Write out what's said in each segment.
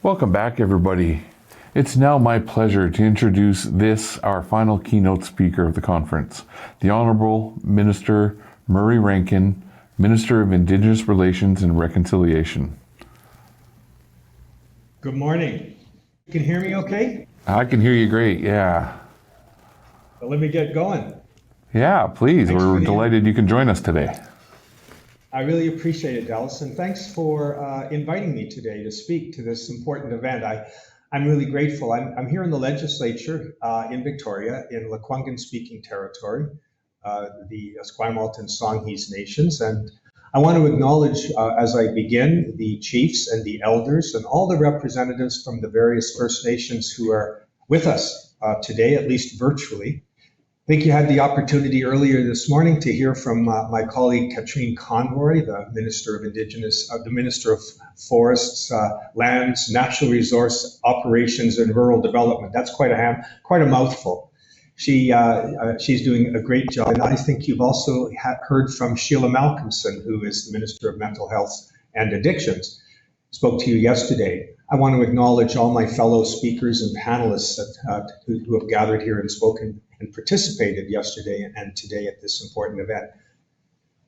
Welcome back, everybody. It's now my pleasure to introduce our final keynote speaker of the conference, the Honorable Minister Murray Rankin, Minister of Indigenous Relations and Reconciliation. Good morning. You can hear me okay? I can hear you great, yeah. Well, let me get going. Yeah, please. Thanks We're delighted you can join us today. I really appreciate it, Dallas, and thanks for inviting me today to speak to this important event. I'm really grateful. I'm here in the legislature in Victoria, in Lekwungen-speaking territory, the Esquimalt and Songhees nations, and I want to acknowledge, as I begin, the chiefs and the elders and all the representatives from the various First Nations who are with us today, at least virtually. I think you had the opportunity earlier this morning to hear from my colleague Katrine Conroy, the Minister of the Minister of Forests, Lands, Natural Resource Operations, and Rural Development. That's quite a mouthful. She's doing a great job. And I think you've also heard from Sheila Malcolmson, who is the Minister of Mental Health and Addictions. Spoke to you yesterday. I want to acknowledge all my fellow speakers and panelists who have gathered here and spoken and participated yesterday and today at this important event.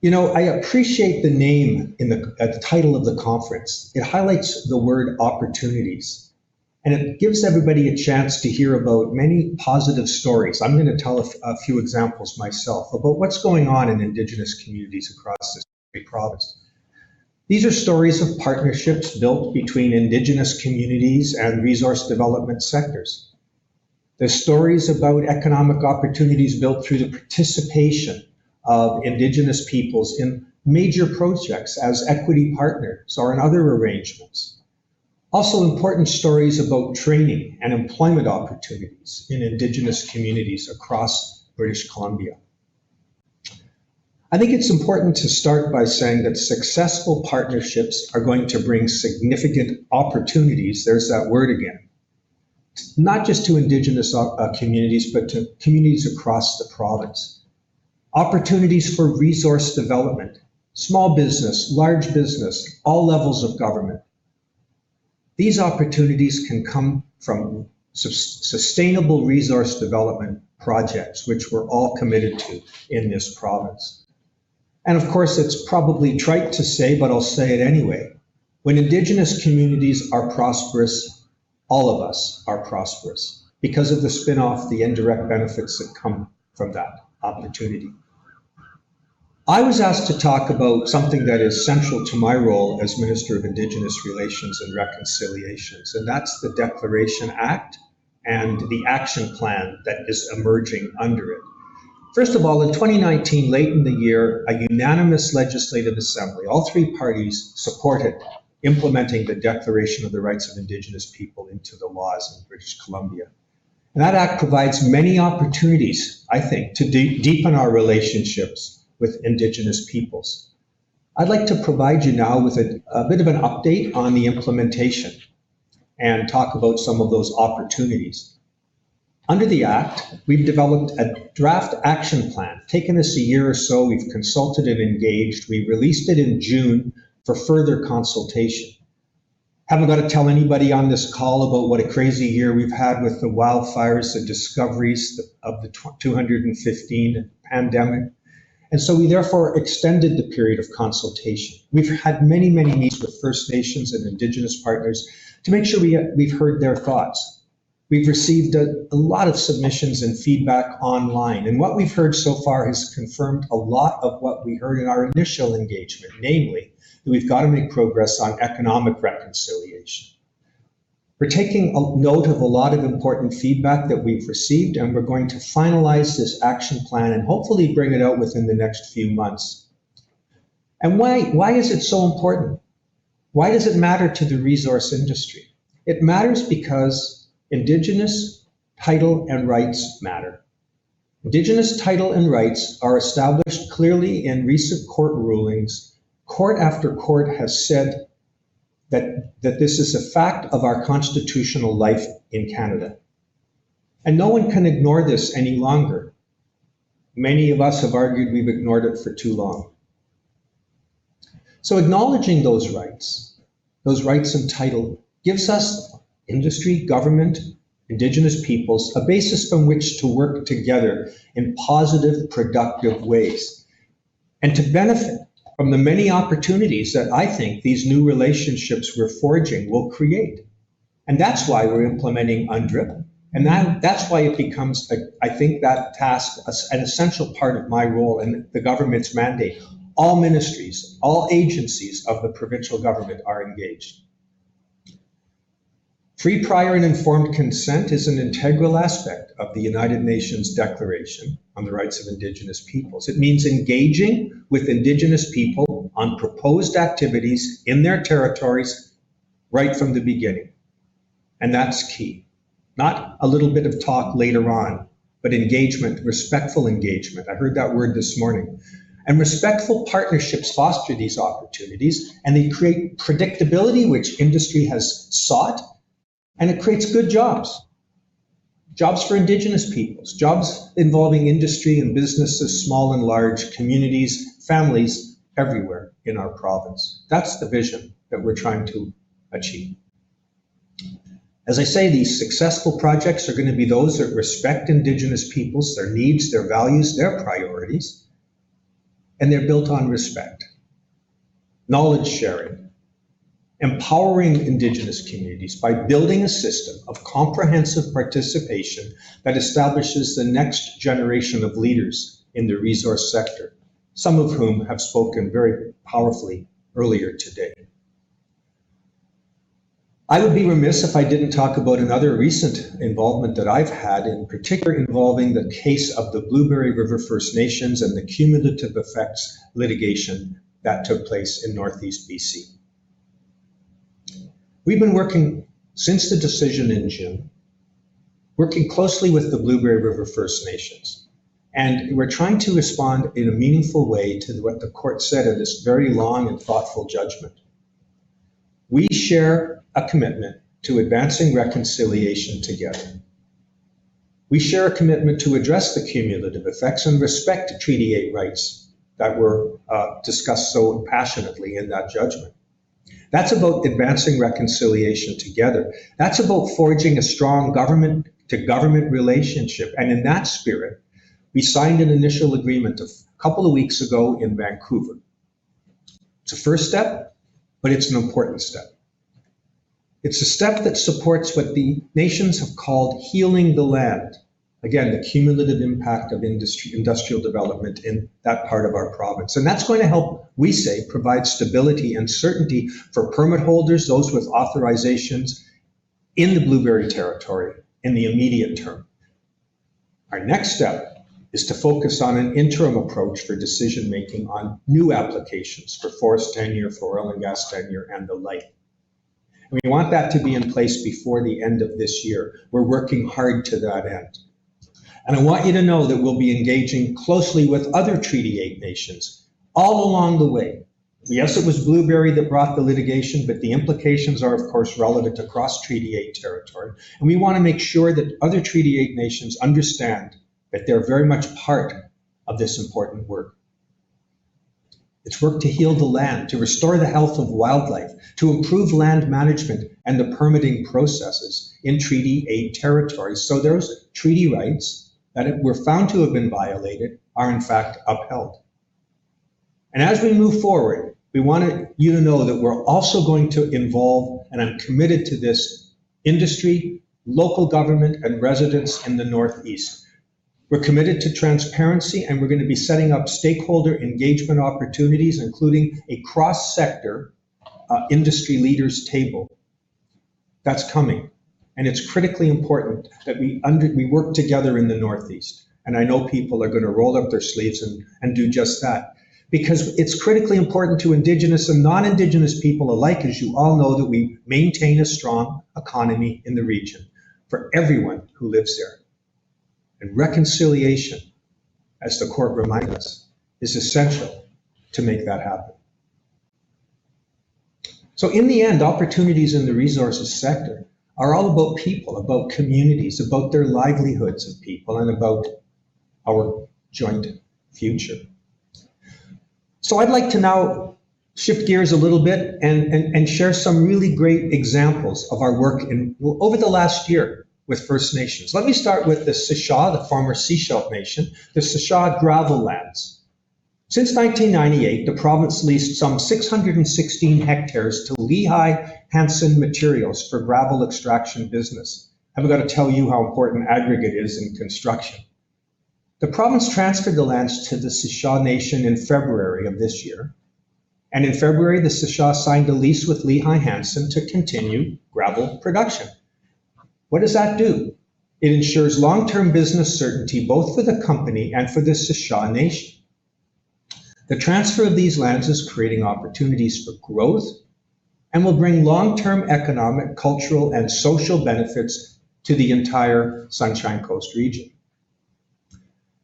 You know, I appreciate the name at the title of the conference. It highlights the word opportunities, and it gives everybody a chance to hear about many positive stories. I'm going to tell a few examples myself about what's going on in Indigenous communities across this great province. These are stories of partnerships built between Indigenous communities and resource development sectors. They're stories about economic opportunities built through the participation of Indigenous peoples in major projects as equity partners or in other arrangements. Also important stories about training and employment opportunities in Indigenous communities across British Columbia. I think it's important to start by saying that successful partnerships are going to bring significant opportunities, there's that word again, not just to Indigenous communities, but to communities across the province. Opportunities for resource development, small business, large business, all levels of government. These opportunities can come from sustainable resource development projects, which we're all committed to in this province. And of course, it's probably trite to say, but I'll say it anyway. When Indigenous communities are prosperous, all of us are prosperous because of the spin-off, the indirect benefits that come from that opportunity. I was asked to talk about something that is central to my role as Minister of Indigenous Relations and Reconciliations, and that's the Declaration Act and the action plan that is emerging under it. First of all, in 2019, late in the year, a unanimous legislative assembly, all three parties supported implementing the Declaration of the Rights of Indigenous People into the laws in British Columbia. And that act provides many opportunities, I think, to deepen our relationships with Indigenous peoples. I'd like to provide you now with a bit of an update on the implementation and talk about some of those opportunities. Under the Act, we've developed a draft action plan. Taken us a year or so, we've consulted and engaged. We released it in June for further consultation. Haven't got to tell anybody on this call about what a crazy year we've had with the wildfires, the discoveries of the 215 pandemic. And so we therefore extended the period of consultation. We've had many meetings with First Nations and Indigenous partners to make sure we've heard their thoughts. We've received a lot of submissions and feedback online, and what we've heard so far has confirmed a lot of what we heard in our initial engagement, namely that we've got to make progress on economic reconciliation. We're taking a note of a lot of important feedback that we've received, and we're going to finalize this action plan and hopefully bring it out within the next few months. And why is it so important? Why does it matter to the resource industry? It matters because Indigenous title and rights matter. Indigenous title and rights are established clearly in recent court rulings. Court after court has said that this is a fact of our constitutional life in Canada. And no one can ignore this any longer. Many of us have argued we've ignored it for too long. So acknowledging those rights and title gives us, industry, government, Indigenous peoples, a basis from which to work together in positive, productive ways, and to benefit from the many opportunities that I think these new relationships we're forging will create. And that's why we're implementing UNDRIP. And that's why it becomes, I think, that task an essential part of my role and the government's mandate. All ministries, all agencies of the provincial government are engaged. Free, prior, and informed consent is an integral aspect of the United Nations Declaration on the Rights of Indigenous Peoples. It means engaging with Indigenous people on proposed activities in their territories right from the beginning. And that's key. Not a little bit of talk later on, but engagement, respectful engagement. I heard that word this morning. And respectful partnerships foster these opportunities, and they create predictability, which industry has sought, and it creates good jobs. Jobs for Indigenous peoples, jobs involving industry and businesses, small and large, communities, families everywhere in our province. That's the vision that we're trying to achieve. As I say, these successful projects are going to be those that respect Indigenous peoples, their needs, their values, their priorities, and they're built on respect, knowledge sharing, empowering Indigenous communities by building a system of comprehensive participation that establishes the next generation of leaders in the resource sector, some of whom have spoken very powerfully earlier today. I would be remiss if I didn't talk about another recent involvement that I've had, in particular involving the case of the Blueberry River First Nations and the cumulative effects litigation that took place in Northeast BC. We've been working since the decision in June, working closely with the Blueberry River First Nations. And we're trying to respond in a meaningful way to what the court said in this very long and thoughtful judgment. We share a commitment to advancing reconciliation together. We share a commitment to address the cumulative effects and respect Treaty 8 rights that were discussed so passionately in that judgment. That's about advancing reconciliation together. That's about forging a strong government-to-government relationship. And in that spirit, we signed an initial agreement a couple of weeks ago in Vancouver. It's a first step, but it's an important step. It's a step that supports what the nations have called healing the land. Again, the cumulative impact of industrial development in that part of our province. And that's going to help, we say, provide stability and certainty for permit holders, those with authorizations in the Blueberry Territory in the immediate term. Our next step is to focus on an interim approach for decision-making on new applications for forest tenure, for oil and gas tenure, and the like. And we want that to be in place before the end of this year. We're working hard to that end. And I want you to know that we'll be engaging closely with other Treaty 8 nations all along the way. Yes, it was Blueberry that brought the litigation, but the implications are, of course, relevant across Treaty 8 territory. And we want to make sure that other Treaty 8 nations understand that they're very much part of this important work. It's work to heal the land, to restore the health of wildlife, to improve land management and the permitting processes in Treaty 8 territories. So those treaty rights that were found to have been violated are in fact upheld. And as we move forward, we want you to know that we're also going to involve, and I'm committed to this, industry, local government, and residents in the Northeast. We're committed to transparency, and we're going to be setting up stakeholder engagement opportunities, including a cross-sector industry leaders table. That's coming. And it's critically important that we work together in the Northeast. And I know people are going to roll up their sleeves and do just that. Because it's critically important to Indigenous and non-Indigenous people alike, as you all know, that we maintain a strong economy in the region for everyone who lives there. And reconciliation, as the court reminded us, is essential to make that happen. So in the end, opportunities in the resources sector are all about people, about communities, about their livelihoods of people, and about our joint future. So I'd like to now shift gears a little bit and share some really great examples of our work over the last year with First Nations. Let me start with the Sisha, the former Seashell Nation, the Sisha gravel lands. Since 1998, the province leased some 616 hectares to Lehigh Hansen Materials for gravel extraction business. I've got to tell you how important aggregate is in construction. The province transferred the lands to the Sisha Nation in February of this year. And in February, the Sisha signed a lease with Lehigh Hansen to continue gravel production. What does that do? It ensures long-term business certainty both for the company and for the Sisha Nation. The transfer of these lands is creating opportunities for growth and will bring long-term economic, cultural, and social benefits to the entire Sunshine Coast region.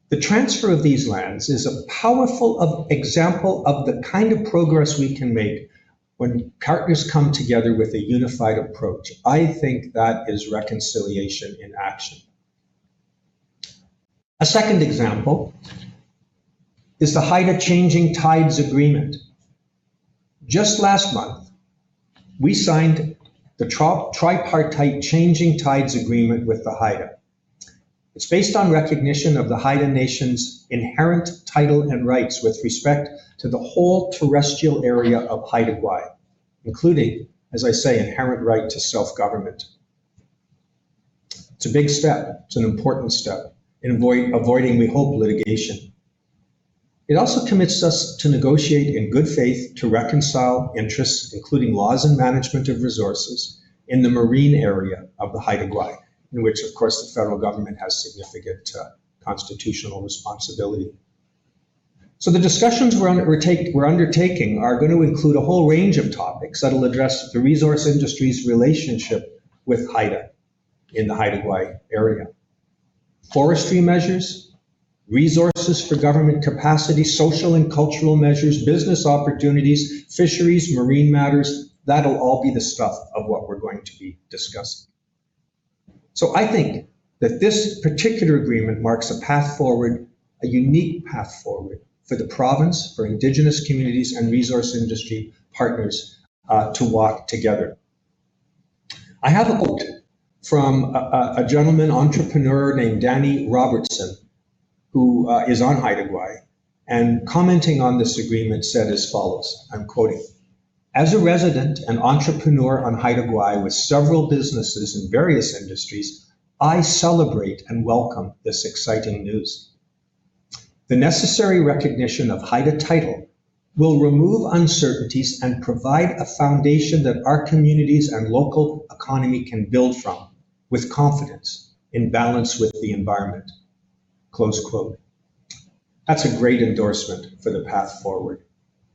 The transfer of these lands is a powerful example of the kind of progress we can make when partners come together with a unified approach. I think that is reconciliation in action. A second example is the Haida Changing Tides Agreement. Just last month, we signed the tripartite Changing Tides Agreement with the Haida. It's based on recognition of the Haida Nation's inherent title and rights with respect to the whole terrestrial area of Haida Gwaii, including, as I say, inherent right to self-government. It's a big step. It's an important step in avoiding, we hope, litigation. It also commits us to negotiate in good faith to reconcile interests, including laws and management of resources, in the marine area of the Haida Gwaii, in which, of course, the federal government has significant constitutional responsibility. So the discussions we're undertaking are going to include a whole range of topics that will address the resource industry's relationship with Haida in the Haida Gwaii area. Forestry measures, resources for government capacity, social and cultural measures, business opportunities, fisheries, marine matters, that'll all be the stuff of what we're going to be discussing. So I think that this particular agreement marks a path forward, a unique path forward for the province, for Indigenous communities and resource industry partners to walk together. I have a quote from a gentleman entrepreneur named Danny Robertson, who is on Haida Gwaii, and commenting on this agreement said as follows, I'm quoting, "As a resident and entrepreneur on Haida Gwaii with several businesses in various industries, I celebrate and welcome this exciting news. The necessary recognition of Haida title will remove uncertainties and provide a foundation that our communities and local economy can build from with confidence in balance with the environment." Close quote. That's a great endorsement for the path forward.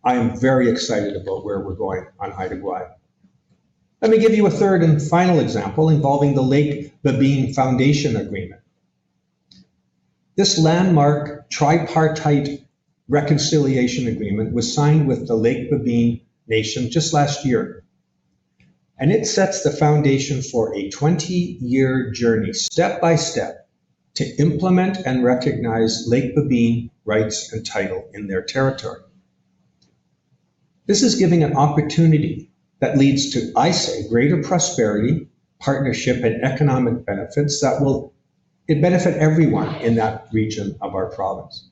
I am very excited about where we're going on Haida Gwaii. Let me give you a third and final example involving the Lake Babine Foundation Agreement. This landmark tripartite reconciliation agreement was signed with the Lake Babine Nation just last year. And it sets the foundation for a 20-year journey, step by step, to implement and recognize Lake Babine rights and title in their territory. This is giving an opportunity that leads to, I say, greater prosperity, partnership, and economic benefits that will benefit everyone in that region of our province.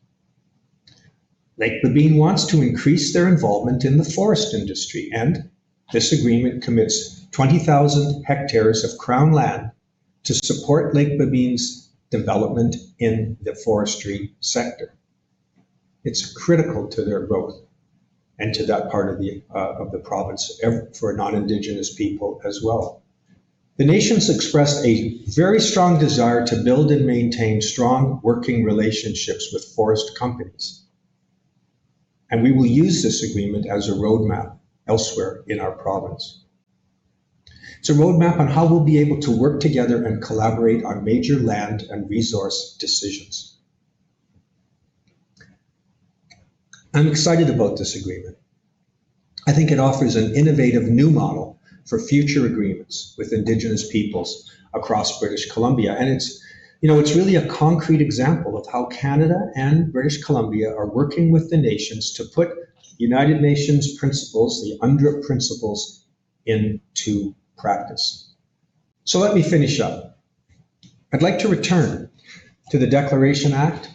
Lake Babine wants to increase their involvement in the forest industry, and this agreement commits 20,000 hectares of Crown land to support Lake Babine's development in the forestry sector. It's critical to their growth and to that part of the province for non-Indigenous people as well. The nations expressed a very strong desire to build and maintain strong working relationships with forest companies. And we will use this agreement as a roadmap elsewhere in our province. It's a roadmap on how we'll be able to work together and collaborate on major land and resource decisions. I'm excited about this agreement. I think it offers an innovative new model for future agreements with Indigenous peoples across British Columbia. And it's really a concrete example of how Canada and British Columbia are working with the nations to put United Nations principles, the UNDRIP principles, into practice. So let me finish up. I'd like to return to the Declaration Act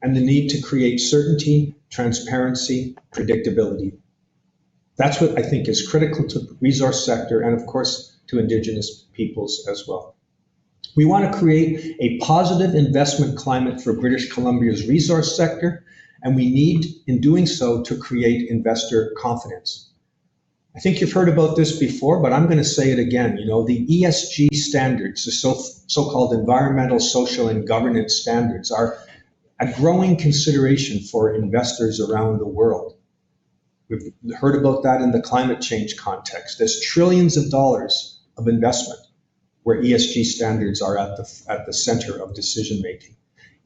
and the need to create certainty, transparency, predictability. That's what I think is critical to the resource sector and, of course, to Indigenous peoples as well. We want to create a positive investment climate for British Columbia's resource sector, and we need, in doing so, to create investor confidence. I think you've heard about this before, but I'm going to say it again. You know, the ESG standards, the so-called environmental, social, and governance standards, are a growing consideration for investors around the world. We've heard about that in the climate change context. There's trillions of dollars of investment where ESG standards are at the center of decision making.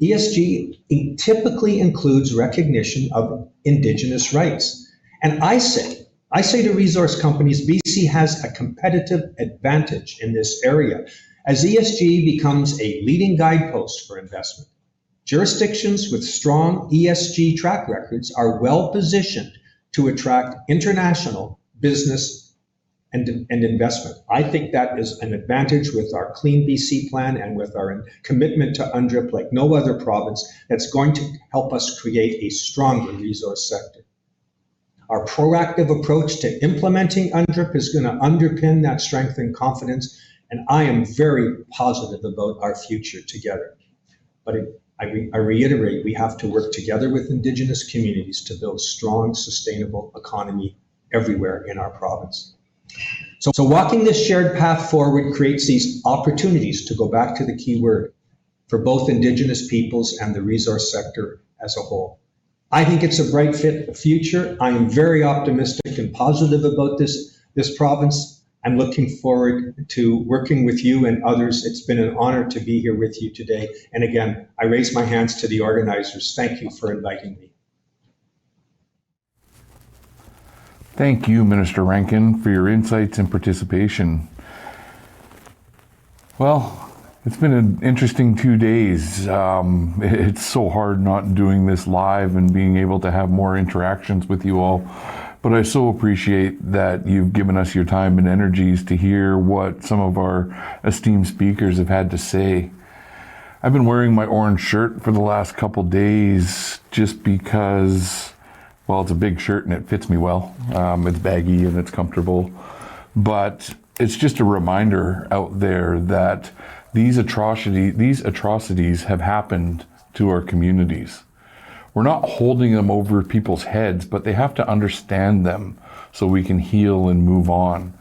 ESG typically includes recognition of Indigenous rights. And I say to resource companies, BC has a competitive advantage in this area as ESG becomes a leading guidepost for investment. Jurisdictions with strong ESG track records are well positioned to attract international business and investment. I think that is an advantage with our Clean BC plan and with our commitment to UNDRIP like no other province that's going to help us create a stronger resource sector. Our proactive approach to implementing UNDRIP is going to underpin that strength and confidence, and I am very positive about our future together. But I reiterate, we have to work together with Indigenous communities to build strong, sustainable economy everywhere in our province. So walking this shared path forward creates these opportunities, to go back to the key word, for both Indigenous peoples and the resource sector as a whole. I think it's a bright future. I am very optimistic and positive about this province. I'm looking forward to working with you and others. It's been an honor to be here with you today. And again, I raise my hands to the organizers. Thank you for inviting me. Thank you, Minister Rankin, for your insights and participation. Well, it's been an interesting 2 days. It's so hard not doing this live and being able to have more interactions with you all. But I so appreciate that you've given us your time and energies to hear what some of our esteemed speakers have had to say. I've been wearing my orange shirt for the last couple days just because, well, it's a big shirt and it fits me well. It's baggy and it's comfortable. But it's just a reminder out there that these atrocities have happened to our communities. We're not holding them over people's heads, but they have to understand them so we can heal and move on.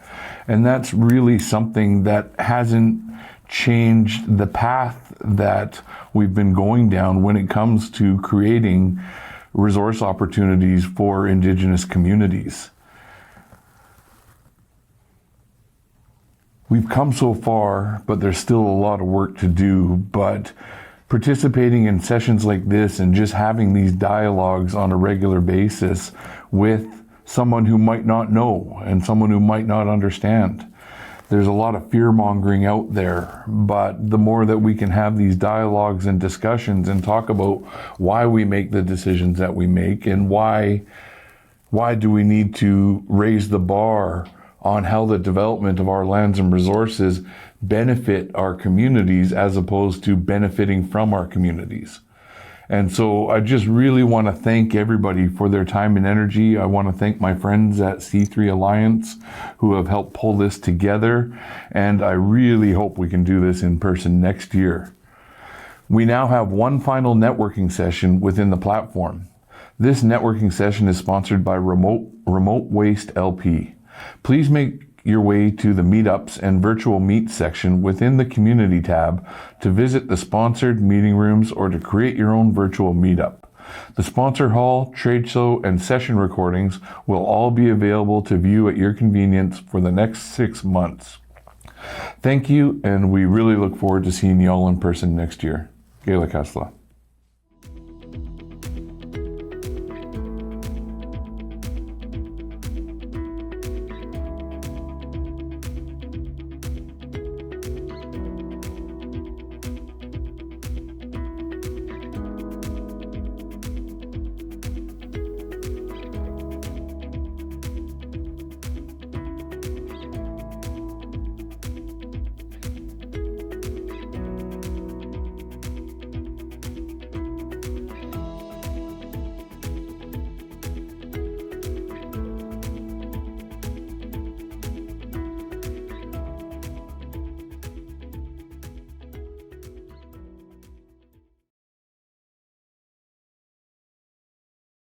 And that's really something that hasn't changed the path that we've been going down when it comes to creating resource opportunities for Indigenous communities. We've come so far, but there's still a lot of work to do. But participating in sessions like this and just having these dialogues on a regular basis with someone who might not know and someone who might not understand. There's a lot of fear-mongering out there, but the more that we can have these dialogues and discussions and talk about why we make the decisions that we make and why do we need to raise the bar on how the development of our lands and resources benefit our communities as opposed to benefiting from our communities. And so I just really want to thank everybody for their time and energy. I want to thank my friends at C3 Alliance who have helped pull this together. And I really hope we can do this in person next year. We now have one final networking session within the platform. This networking session is sponsored by Remote Waste LP. Please make your way to the meetups and virtual meet section within the community tab to visit the sponsored meeting rooms or to create your own virtual meetup. The sponsor hall, trade show, and session recordings will all be available to view at your convenience for the next 6 months. Thank you, and we really look forward to seeing you all in person next year. Gaila Kasla.